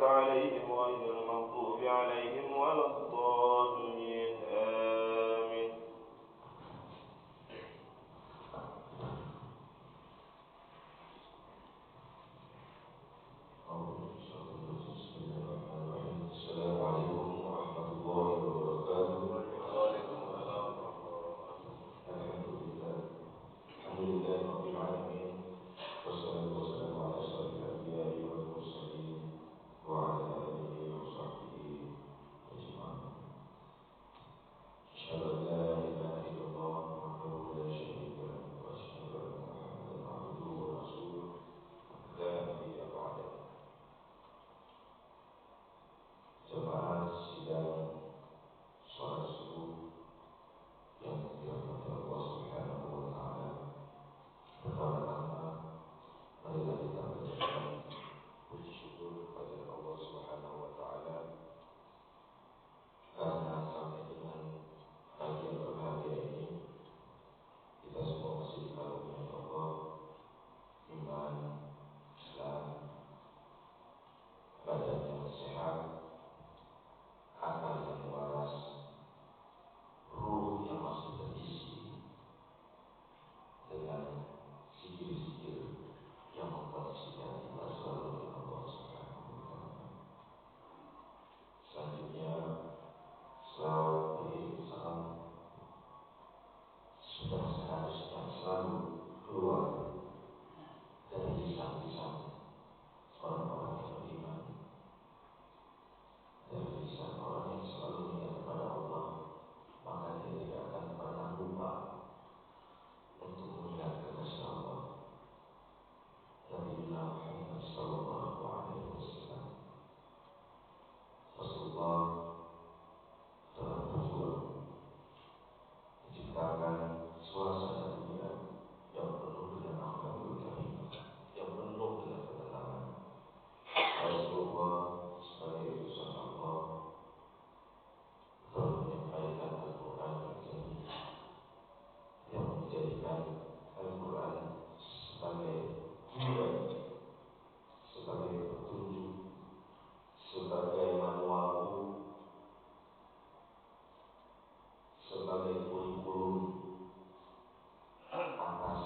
عليهم غير المغضوب عليهم ولا الضالين آمين. السلام عليكم ورحمة الله وبركاته. وعليكم السلام ورحمة الله وبركاته. الحمد لله رب العالمين، والصلاة والسلام على أشرف الأنبياء والمرسلين وعلى آله وصحبه أجمعين. أشهد أن لا إله إلا الله وحده لا شريك له، وأشهد أن محمدا عبده ورسوله لا نبي بعده. Jemaah sidang sholat subuh yang dirahmati Allah Subhanahu wa Ta'ala, pertama-tama marilah kita panjatkan puji syukur kepada Allah Subhanahu wa Ta'ala karena sampai dengan pagi yang berbahagia ini kita semua masih dikaruniai Allah iman, Islam, badan yang sehat, akal yang waras, ruh yang masih terisi dengan zikir-zikir yang mengkondisikan kita selalu dengan Allah Subhanahu wa Ta'ala. Selanjutnya, selawat beriring salam sudah seharusnya selalu keluar dari lisan-lisan orang-orang yang beriman, dari lisan orang yang selalu mengingat kepada Allah, maka dia tidak akan pernah lupa untuk mengingat kekasih Allah Nabi Muhammad sallallahu alaihi wasallam. Rasulullah telah berjuang menciptakan suasana dunia yang penuh dengan akhlakul karimah, yang penuh dengan ketenangan. Rasulullah sebagai utusan Allah telah menyampaikan Al-Quranul Karim yang menjadikan Al-Quran sebagai bimbang, sebagai petunjuk, sebagai manualku, sebagai kurikulum atas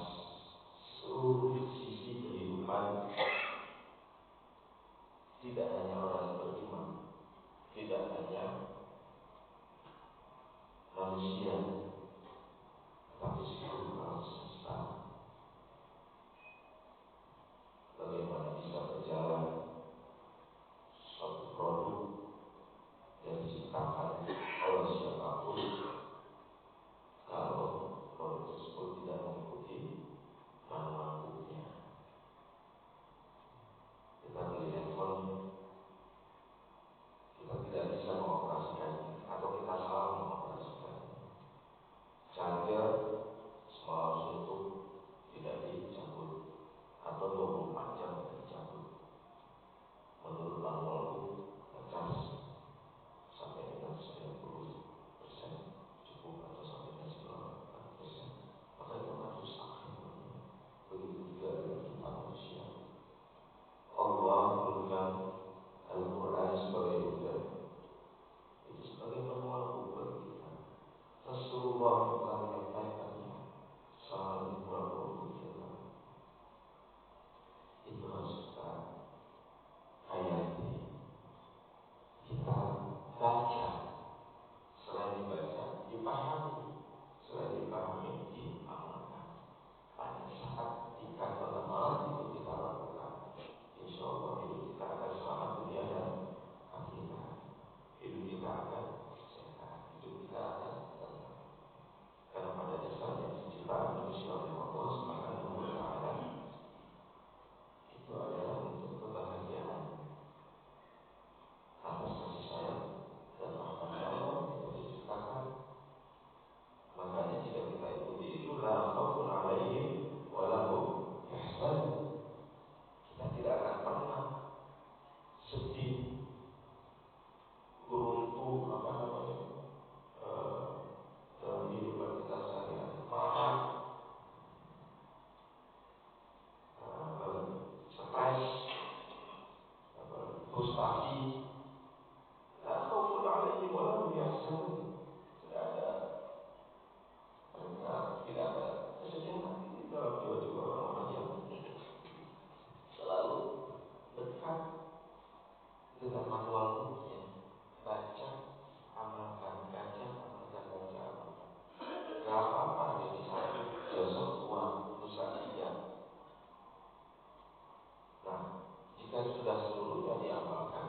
seluruh sisi kehidupan, tidak hanya orang yang beriman, tidak hanya manusia, tetapi seluruh alam semesta. Bagaimana bisa berjalan suatu produk yang diciptakan oleh siapapun kalau produk tersebut tidak mengikuti manual booknya. Kita beli handphone, kita tidak bisa mengoperasikannya, atau kita salah mengoperasikannya. pasti. La khaufun 'alaihim wa la hum yahzanun. Mereka tidak ada kesedihan di dalam jiwa-jiwa orang-orang yang selalu dekat dengan manual booknya. Baca, amalkan, baca, amalkan, baca, amalkan. Gak apa-apa hari ini 1, besok 2, lusa 3. Nah, jika sudah seluruhnya diamalkan,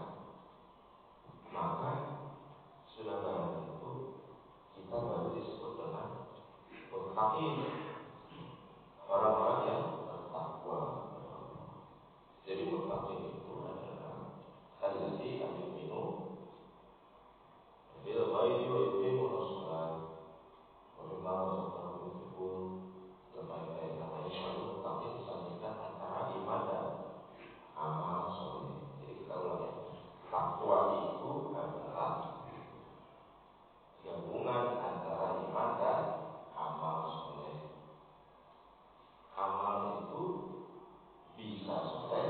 maka sudah barang tentu kita baru disebut dengan muttaqin, orang-orang yang bertakwa kepada Allah. Jadi muttaqin itu adalah alladzina yu'minu bil ghaibi wa yuqimuna shalah wa mimma razaqnahum yunfiqun. Yang lain selalu muttaqin disandingkan antara iman dan amal soleh. Jadi kita ulang ya. Takwa itu adalah gabungan antara iman dan amal soleh. Amal itu bisa soleh,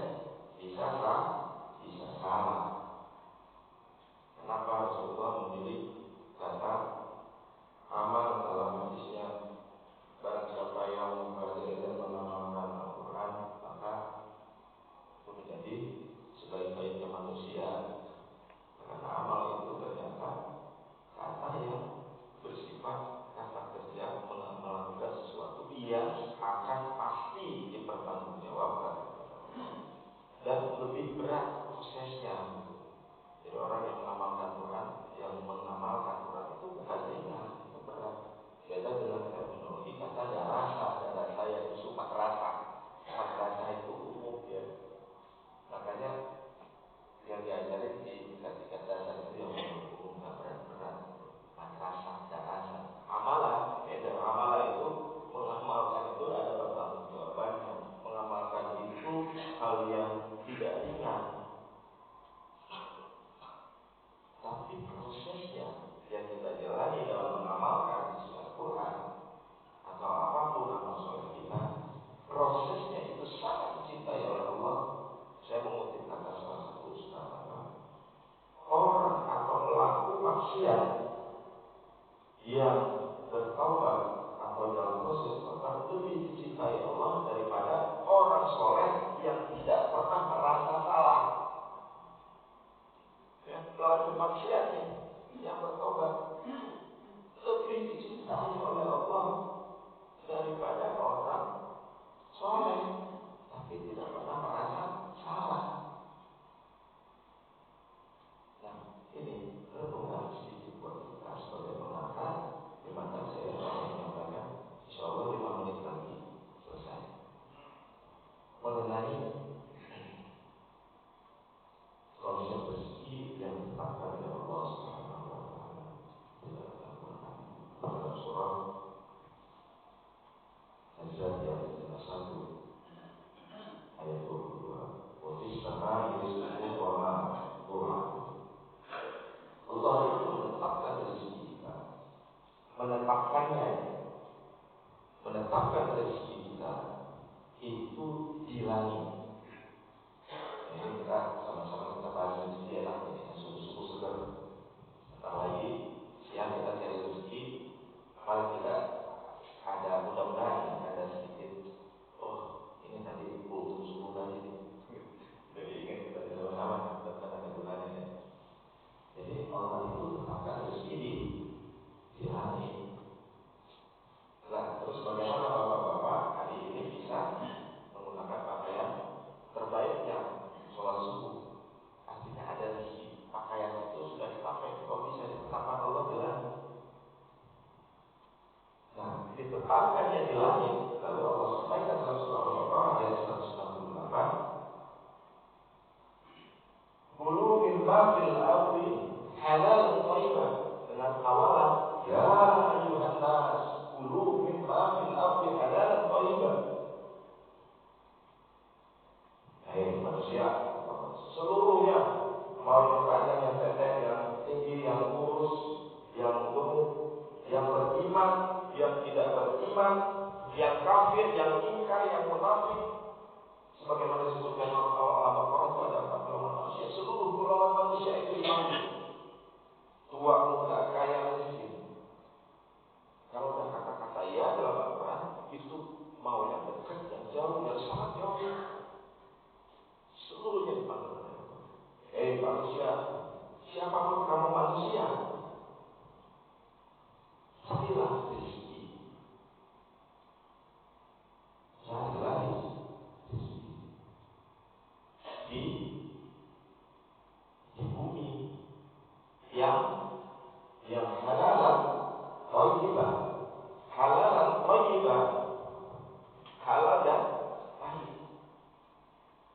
bisa salah. Kenapa Rasulullah memilih kata amal dalam hadisnya? Barang siapa yang mempelajari dan mengamalkan Al-Quran, maka itu menjadi sebaik-baiknya manusia. Karena amal itu ternyata kata yang bersifat kata kerja melakukan sesuatu yang akan pasti dipertanggungjawabkan kepada Allah, dan lebih berat prosesnya gitu. Jadi orang yang mengamalkan Quran, itu bukan ringan, itu berat. Beda dengan terminologi kata darasa. Darasa yaitu sifat rasa. Sifat rasa itu umum ya. Makanya yang diajarin di tingkat dasar itu yang umum-umum, gak berat-berat gitu. Madrasah, darasa. Amalah beda. Amalah itu mengamalkan itu ada pertanggungjawabannya. Mengamalkan itu hal yang tidak ringan. Tapi prosesnya yang kita jalani dalam mengamalkan isi Al-Quran atau apapun amal soleh kita, prosesnya itu sangat dicintai oleh Allah. Saya mengutip kata salah satu ustaz, orang atau pelaku maksiat yang bertaubat atau dalam proses taubat lebih dicintai Allah daripada orang soleh yang tidak pernah merasa salah. Ya, pelaku maksiat nih yang bertobat lebih dicintai oleh Allah daripada orang soleh tapi tidak pernah merasa salah. Nah, ini renungan sedikit buat kita sebagai pengantar. Dimakan saya hanya menyampaikan, insya Allah 5 menit lagi selesai, mengenai konsep rezeki yang ditetapkan oleh Allah Subhanahu wa taala di dalam Al-Qur'an. Dalam surah Az-Zariyat 51 ayat 22. Wa fis samaa'i rizqukum wa ma tu'adun. Allah itu menetapkan rezeki kita. Menetapkannya ini. Menetapkan rezeki kita itu di langit. Nah, ini kita sama-sama kita bahas rezeki enak nih ya, subuh-subuh seger. Bentar lagi siang kita cari rezeki, paling tidak ada, mudah-mudahan ya ada sedikit, oh ini tadi kultum subuh tadi nih. Jadi ingat kita nih sama-sama nih, mudah-mudahan ada gunanya ya. Jadi Allah itu tetapkan rezeki di langit. Nah, terus bagaimana bapak-bapak hari ini bisa menggunakan pakaian terbaiknya sholat subuh? Artinya ada rezeki. Pakaian itu sudah dipakai. Kok bisa ditetapkan Allah di langit? Nah, ditetapkannya di langit, lalu Allah sampaikan dalam surah Al-Baqarah ayat 168, Kulu mimma fil ardi halalan thayyiban, dengan hawalan, ya ayuhan nas, kulu mimma fil ardi halalan thayyiban. Hei manusia, kata Allah, seluruhnya, mau yang panjang, yang pendek, yang tinggi, yang kurus, yang gemuk, yang beriman, yang tidak beriman, yang dulu. Tua, muda, kaya, miskin. Kalau udah kata-kata ya dalam Al-Quran, itu mau yang dekat, yang jauh, yang sangat jauh, seluruhnya dipanggil oleh Allah. Manusia, siapapun kamu manusia, carilah rezeki. Carilah rezeki di bumi yang thayyibah, halalan thayyibah, halal dan baik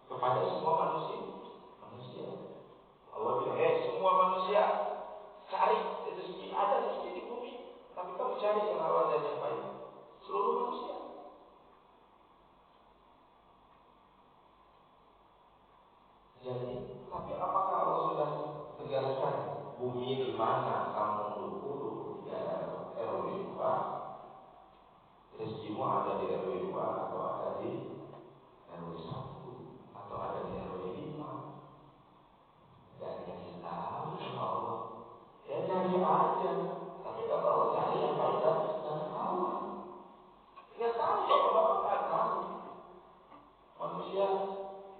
kepada semua manusia. Allah bilang, semua manusia cari rezeki. Ada rezeki di bumi, tapi kamu cari yang halal dan yang baik. Seluruh manusia. Jadi, tapi apakah Allah sudah tegaskan bumi di mana kamu 23 RW 2, rezekimu ada di RW 2 atau ada di RW 1 atau ada di RW 5? Enggak dikasih tahu sama Allah. Ya cari aja. Tapi kata Allah cari yang baik dan halal. Nggak tahu, bapak-bapak nggak tahu. Manusia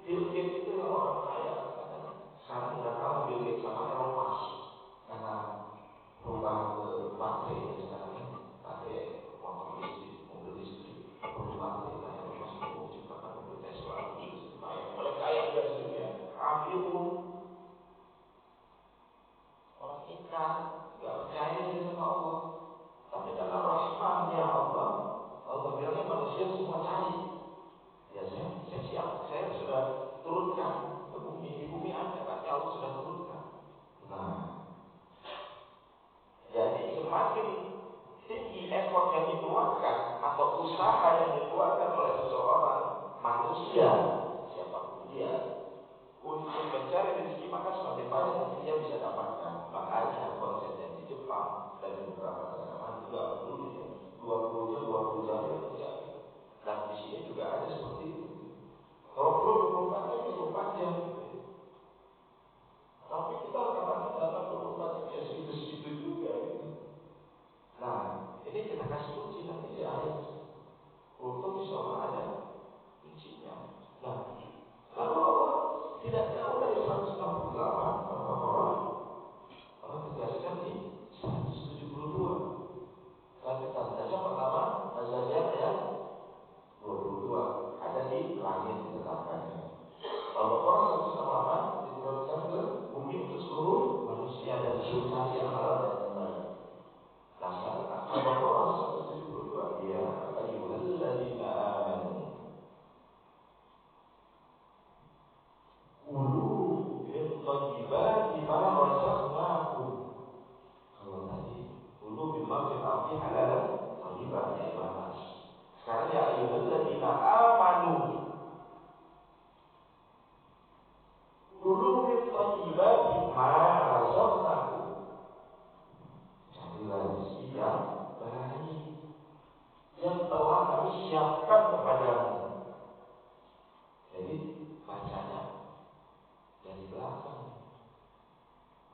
Bill Gates itu yang orang kaya katanya. Sekarang udah kalah Bill Gates sama Elon Musk karena perubahan ke baterai ya sekarang ya. Baterai motor listrik, mobil listrik perlu baterai. Nah Elon Musk mau menciptakan mobil Tesla, mobil listrik. Nah yang paling kaya dia sedunia kafirun, orang ingkar, nggak percaya dia sama Allah. Tapi karena rahmannya Allah bilangnya manusia semua cari. Ya saya siap, saya sudah turunkan ke bumi. Di bumi ada, pasti Allah sudah turunkan. Nah, jadi semakin tinggi effort yang dikeluarkan atau usaha yang dikeluarkan oleh seseorang manusia, siapapun dia, untuk mencari rezeki, maka semakin banyak yang dia bisa dapatkan. Makanya konsepnya di Jepang dan di beberapa negara maju nggak peduli dia 20 jam 20 jam dia kerja gitu. Dan di sini juga ada seperti itu gitu. Kalau perlu 24 jam 24 jam gitu ya. Tapi kita kadang-kadang 24 jam ya segitu-segitu juga gitu. Nah, ini kita kasih kunci nanti di ayat. Kultum insya Allah ada kuncinya. Nah, lalu Allah tidak jauh dari 168 Al-Baqarah. Allah tegaskan di 172. Lanjutan saja pertama Az-Zariyat ayat 22. Ada di langit ditetapkannya. Al-Baqarah 168 diturunkan ke bumi untuk seluruh manusia dan disuruh cari yang halal dan yang baik. Nah sekarang Al-Baqarah 172. Ya ayyuhalladzina amanu kulu min thayyibati ma razaqnakum. Kalau tadi kulu mimma fil ardi halalan thayyibah ya ayuhan nas. Sekarang ya ayyuhalladzina amanu kulu min thayyibati ma razaqnakum. Carilah rezeki yang baik yang telah kami siapkan kepadamu. Jadi bacanya dari belakang.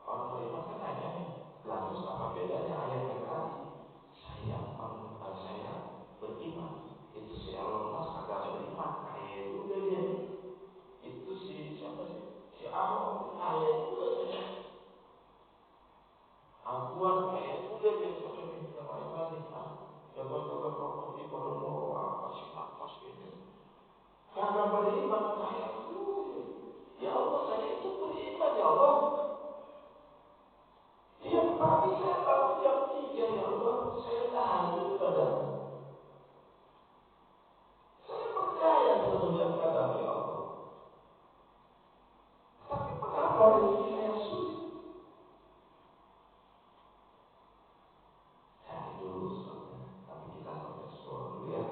Orang beriman kan nanya nih, lah terus apa bedanya ayat yang tadi? Saya beriman. Itu si Elon Musk kagak beriman, kaya juga dia nih. Itu si siapa sih? Si Ahok nih kaya juga dia. Aguan kaya juga dia. Siapa nih? Yang lain-lain nih. Jagoan-jagoan properti pada mau apa sih nafas ini. Kagak beriman, kaya juga dia. Ya Allah, saya ikut beriman ya Allah. Tiap pagi saya bangun jam 3 ya Allah. Saya tahajud padamu. Saya percaya sepenuhnya kepadamu ya Allah. Tapi mengapa rezeki saya sulit? Cari dulu sebabnya. Tapi kita kontekstual dulu ya.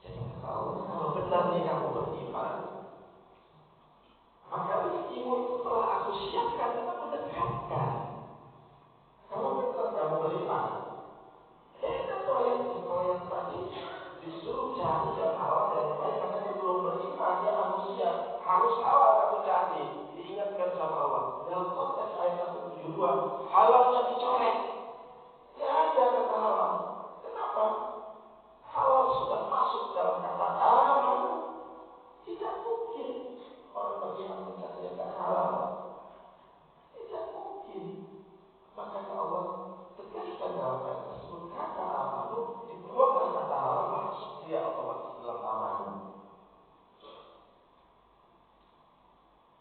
Jadi kata Allah, kalau benar nih kamu beriman, maka rezekimu itu telah dicoret. Tidak ada kata halal. Kenapa? Halal sudah masuk dalam kata amanu. Tidak mungkin orang beriman mencahayakan halal. Tidak mungkin. Makanya Allah tegaskan dalam ayat tersebut, kata amanu, dibuanglah kata halal, masuk dia otomatis dalam amanu.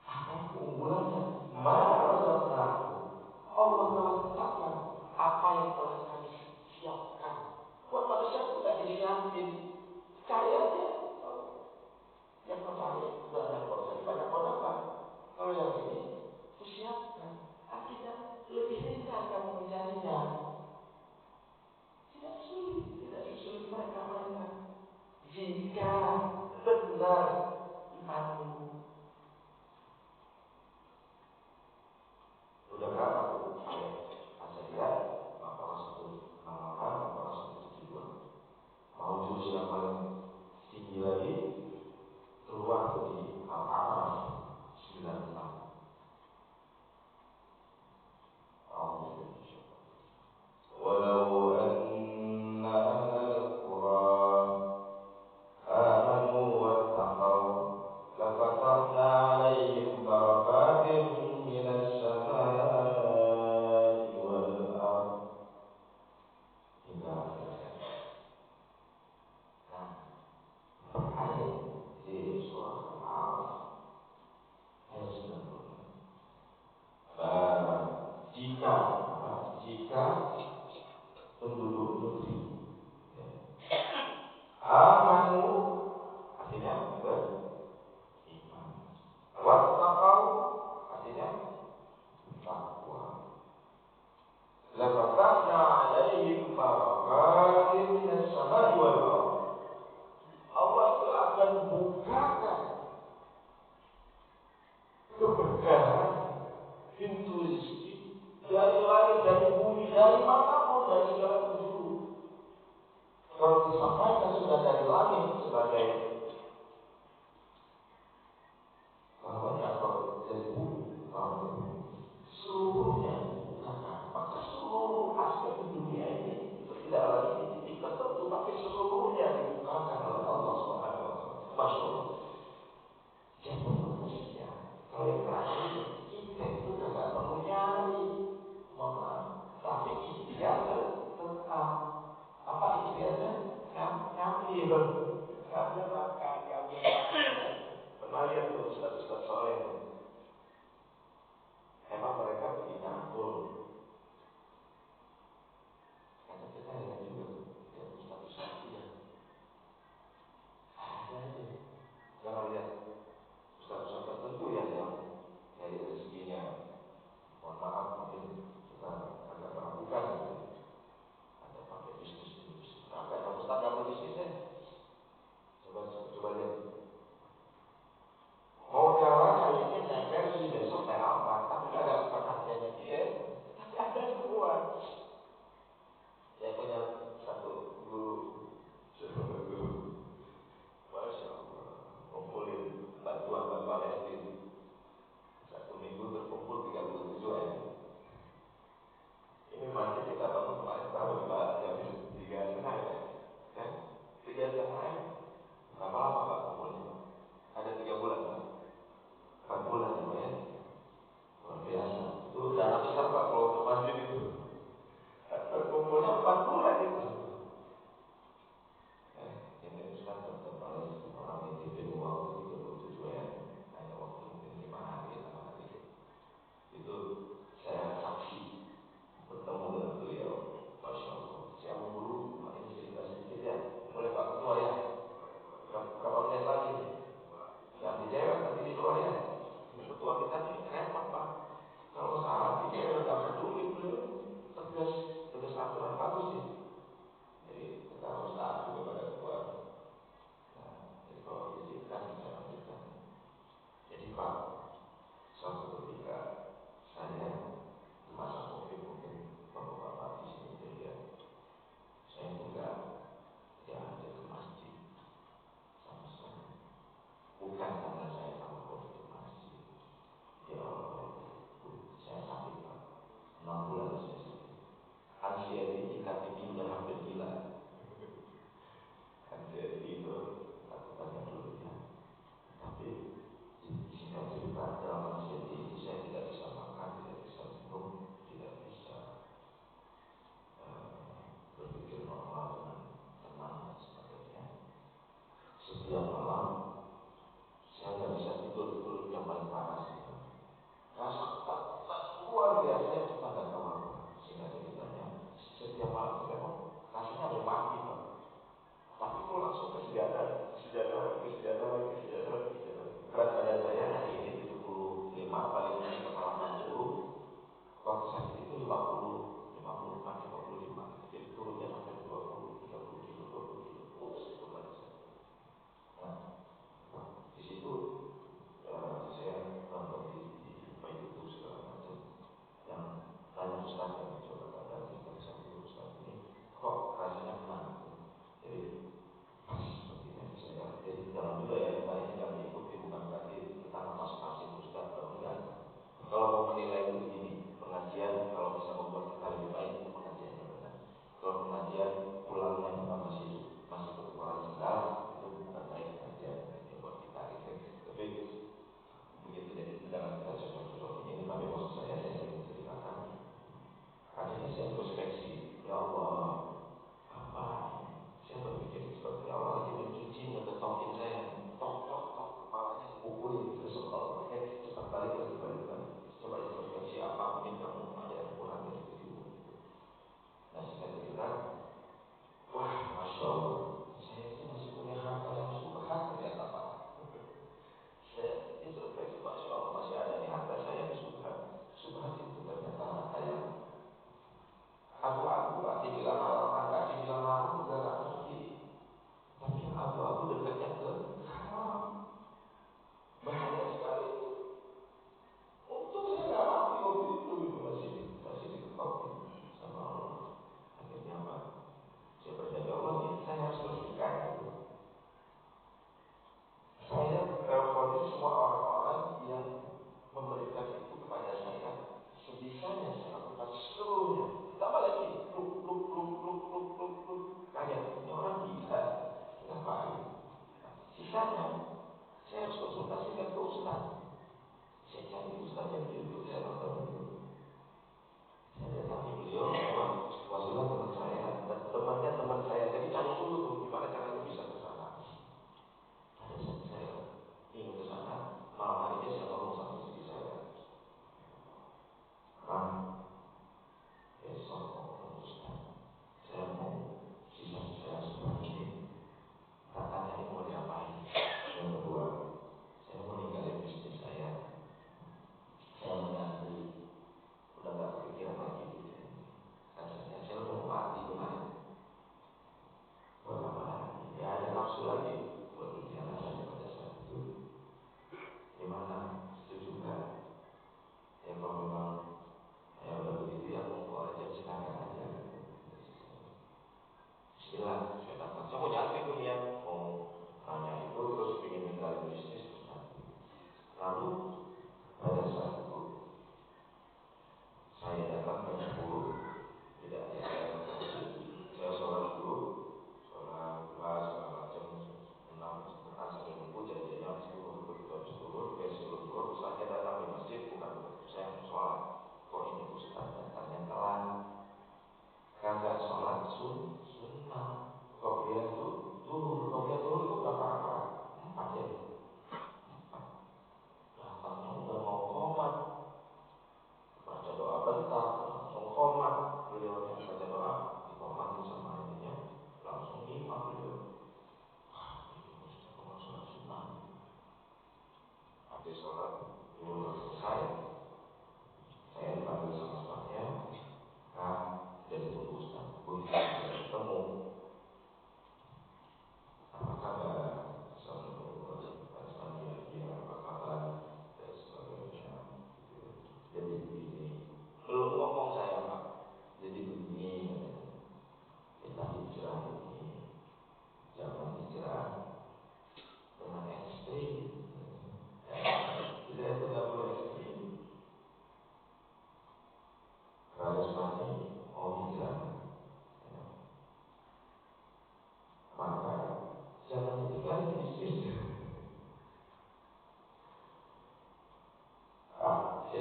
Apa keunggulannya? Ma razaqnakum. Allah telah tetapkan apa yang telah kami siapkan. Buat manusia nggak disiapin. Kaya aja. Oh, yang pertama banyak pohon. Jadi banyak pohon apa? Kalau yang ini kusiapkan. Artinya lebih ringan kamu mencarinya. Tidak sulit. Tidak sesulit mereka-mereka. Jika benar imanmu. Saudara aku ayat Al-Zariyat Al-Baqarah 168 Al-Baqarah 172. Mau jurus yang paling tinggi lagi, keluar tuh di Al-A'raf 96. A'udzubillahi minasyaitonir rajim. ولو أن أهل القرى آمنوا واتقوا لفتحنا عليهم بركات من السماء والأرض. Hingga akhir ayat. Nah, ayat ini di surah Al-A'raf ayat 96. Jika apa? Jika penduduk negeri ya, amanu artinya beriman. Wattaqau artinya takwa. Lafatahna alaihim barakatim minas sama'i wal ardh. Allah itu akan bukakan keberkahan, pintu rizki dari langit, dari bumi, dari manapun, dari segala penjuru. Kalau disampaikan sudah dari langit sebagai bahwanya kalau dari bumi, bahwa dari bumi seluruhnya dibukakan, maka seluruh aspek di dunia ini itu tidak lagi di titik tertentu, tapi seluruhnya dibukakan oleh Allah Subhanahu Wa Taala. Masya Allah. Jadi manusia, kalau yang terakhir ini kita itu udah nggak perlu nyari, mohon maaf, tapi ikhtiar tetap apa ikhtiarnya? Ngambil, ngambil makan, ngambil makan. Pernah lihat tuh Ustadz Soleh tuh. Emang mereka belinya full. Kadang kita heran juga lihat Ustadz itu yang ada aja. Jangan lihat Ustadz tertentu ya yang nyari rezekinya. Mohon maaf mungkin kita agak meragukan gitu ya. Ada pakai bisnis ini bisnis. Enggak, Pak Ustadz nggak berbisnis deh.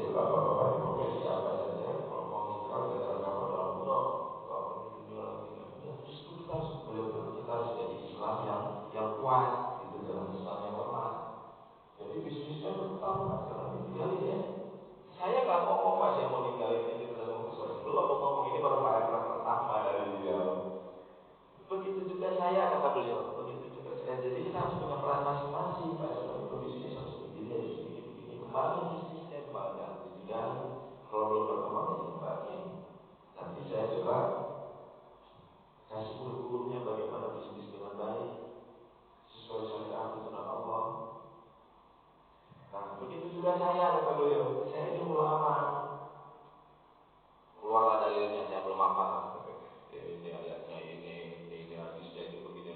itu kan bapak-bapak ini profesi apa saja, kalau mau hijrah udah tercover dalam udah nggak akan di dunia lagi. Ya justru kita harus, beliau bilang kita harus jadi Islam yang kuat, gitu, jangan Islam yang lemah. Jadi bisnisnya tetap Pak, jangan ditinggalin ya. Saya nggak ngomong Pak, saya mau ninggalin ini terus ngomong ke suami. Belum mau ngomong, ini baru paragraf pertama dari beliau. Begitu juga saya, kata beliau. Begitu juga saya. Jadi kita harus punya peran masing-masing. Pak Islam itu bisnis harus begini, harus begini. Kembangin bisnisnya, jangan ditinggalin. Kalau belum berkembang ya dikembangin. Nanti saya coba kasih kurikulumnya bagaimana bisnis dengan baik, sesuai syariat tuntunan Allah. Nah, begitu juga saya, kata beliau. Saya ini ulama. Keluarlah dalilnya, saya belum hafal. Ini ayatnya ini hadisnya ini begini.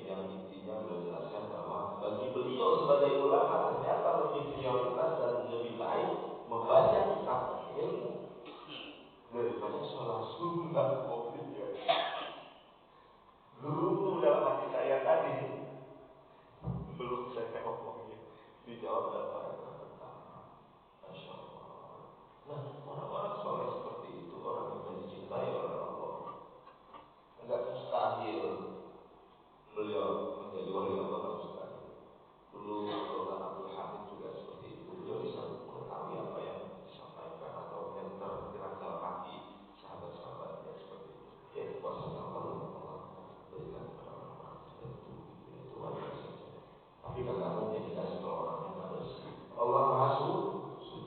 Yang intinya beliau jelaskan bahwa bagi beliau sebagai ulama ternyata lebih prioritas dan lebih baik membaca kitab ilmu daripada sholat sunnah qobliyah. Lungu dalam hati saya tadi. Belum saya omongin. Dijawab dalam paragraf pertama. Masya Allah. Nah, orang-orang soleh seperti itu orang yang sudah dicintai oleh Allah. Enggak mustahil beliau menjadi wali Allah, enggak mustahil. Dulu Sultan Abdul Hamid juga seperti itu. Beliau bisa mengetahui apa yang disampaikan atau yang tergerak dalam hati sahabat-sahabatnya seperti itu. Ya kekuasaan Allah yang Allah berikan kepada orang-orang tertentu. Itu wajar saja. Tapi kan nggak mungkin dikasih kalau orangnya nggak bersih. Allah Maha Suci.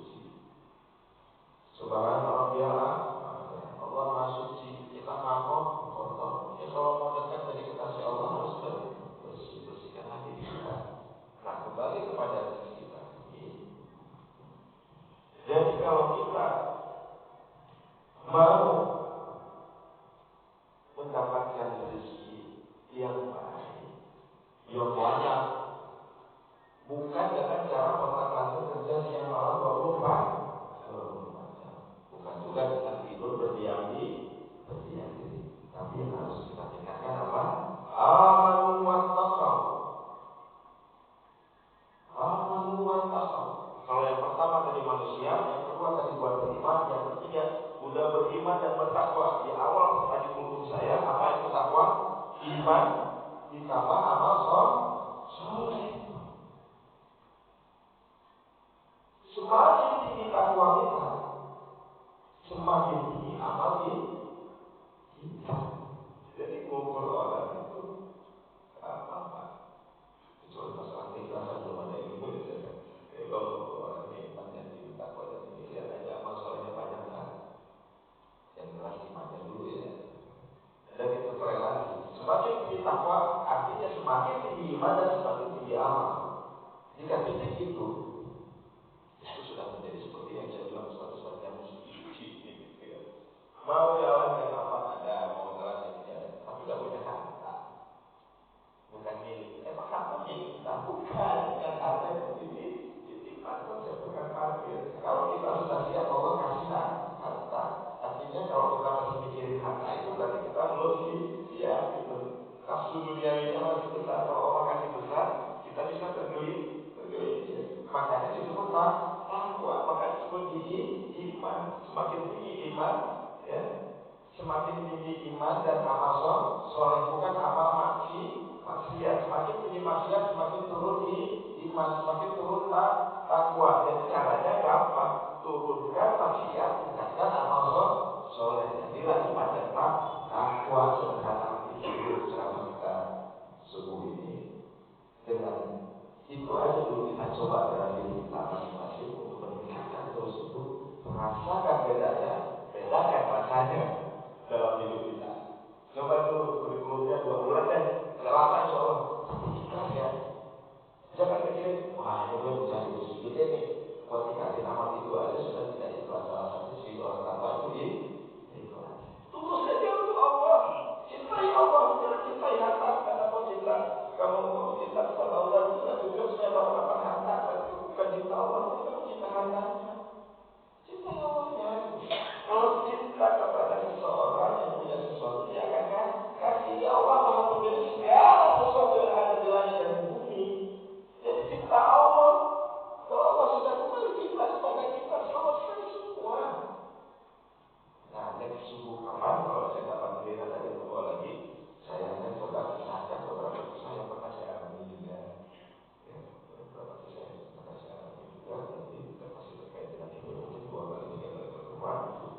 Subhana rabbiyal a'la. Allah Maha Suci. Kita maha kotor. Ya kalau mau dekat dari kekasih Allah harus bersih. Bersihkan hati kita. Nah, kembali kepada diri kita ini. Jadi kalau kita mau mendapatkan rezeki yang baik, yang banyak, bukan dengan cara kontak-lanjut kerja siang malam 24 jam. Bukan juga dengan tidur berdiam diri. Tapi yang harus kita tingkatkan apa? Amanu wattaqau. Kalau yang pertama tadi manusia, yang kedua tadi buat beriman, yang ketiga udah beriman dan bertakwa. Di awal tadi kultum saya, apa itu takwa? Iman ditambah amal soleh. Semakin tinggi takwa kita, semakin tinggi amal kita. Jadi ngukur orang itu gampang Pak. Kecuali masalah keikhlasan belum ada ilmu ya saya. Kalau mau ngukur orang ini imannya tinggi, takwanya tinggi, lihat aja amal solehnya banyak enggak. Yang jelas imannya dulu ya. Dan itu korelasi. Semakin tinggi takwa artinya semakin tinggi iman dan semakin tinggi amal. Jika titik itu sudah menjadi seperti yang saya bilang status-statusnya musuh-suci ini gitu ya. Mau jalan dengan apa ada, mau jalan ini ada, tapi nggak punya harta. Bukan milik. Emang harta milik kita? Bukan. Dengan harta itu titipan, konsep tukang parkir. Kalau kita sudah siap, Allah kasih harta. Artinya kalau kita masih mikirin harta itu berarti kita belum siap gitu. Nafsu duniawinya masih besar. Kalau Allah kasih besar, kita bisa tergelincir. Makanya disebut takwa. Makanya disebut iman. Semakin tinggi iman, ya, semakin tinggi iman dan amal soleh, bukan amal maksiat. Semakin tinggi maksiat, semakin turun iman, semakin turun takwa. Jadi caranya gampang, turunkan maksiat, tingkatkan amal soleh. Jadilah iman dan takwa. Sederhana begitu dulu ceramah kita subuh ini. Dengan itu aja dulu kita coba dalam diri kita masing-masing untuk meningkatkan terus itu. Rasakan bedanya, bedakan rasanya dalam hidup kita. Coba dulu kurikulumnya 2 bulan deh. Agak lama insya Allah. Tapi ikhlas ya. Jangan mikirin, wah ini gue bisa duit segini nih. Buat tingkatin amal itu aja sudah tidak ikhlas. Salah satu ciri orang takwa itu ikhlas. Tulus aja untuk Allah. Cintai Allah. Jangan cintai harta. Karena mau cinta, kamu cinta kepada Allah itu sudah tujuan dapat harta. Berarti kamu bukan cinta Allahnya, kamu cinta hartanya. Cintai Allahnya gitu. Kalau cinta kepada seseorang yang punya sesuatu, dia akan kasih. Ini Allah Maha pemilik segala sesuatu yang ada di langit dan di bumi. Jadi cinta Allah. Kalau Allah sudah kembali cinta kepada kita, selesai warahmatullahi